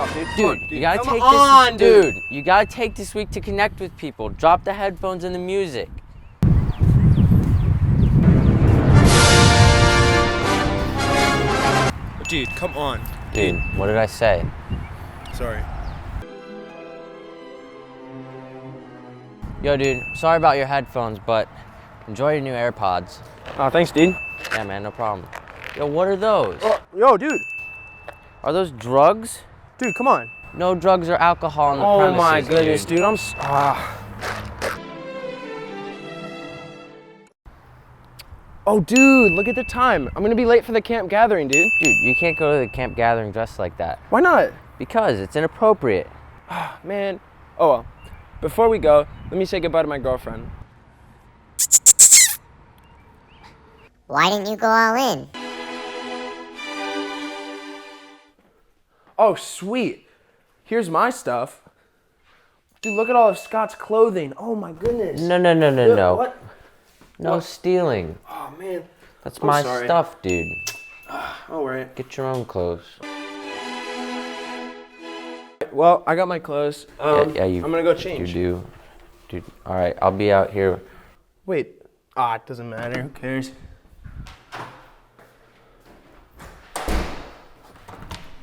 off, dude. Dude, you gotta Come take on, this. dude. You gotta take this week to connect with people. Drop the headphones and the music. Dude, come on. Dude, what did I say? Sorry. Yo, dude, sorry about your headphones, but enjoy your new AirPods. Oh, thanks, dude. Yeah, man, no problem. Yo, what are those? Oh, yo, dude. Are those drugs? Dude, come on. No drugs or alcohol on the Oh premises, my goodness, dude. Oh, dude, look at the time. I'm gonna be late for the camp gathering, dude. Dude, you can't go to the camp gathering dressed like that. Why not? Because it's inappropriate. Man. Oh, well. Before we go, let me say goodbye to my girlfriend. Why didn't you go all in? Oh, sweet. Here's my stuff. Dude, look at all of Scott's clothing. Oh my goodness. No. What? No What? stealing. Oh, man. That's I'm my sorry. stuff, dude. All right. Get your own clothes. Well, I got my clothes. I'm gonna go change. You do. Dude, all right, I'll be out here. Wait. It doesn't matter. Who cares?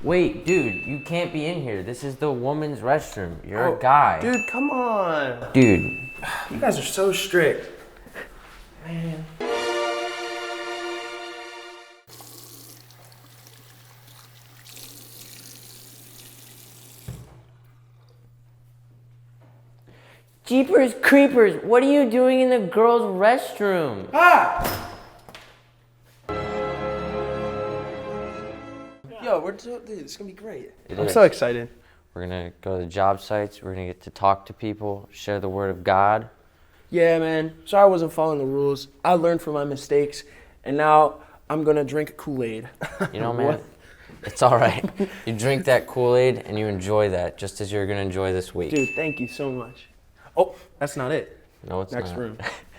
Wait, dude, you can't be in here. This is the woman's restroom. You're a guy. Dude, come on. Dude. You guys are so strict. Man. Jeepers creepers, what are you doing in the girls' restroom? Yo, dude, it's gonna be great. I'm is. so excited. We're gonna go to the job sites. We're gonna get to talk to people, share the word of God. Yeah, man. Sorry I wasn't following the rules. I learned from my mistakes, and now I'm gonna drink Kool-Aid. You know, man, What? it's all right. You drink that Kool-Aid and you enjoy that, just as you're gonna enjoy this week. Dude, thank you so much. Oh, that's not it. No, it's Next not. room.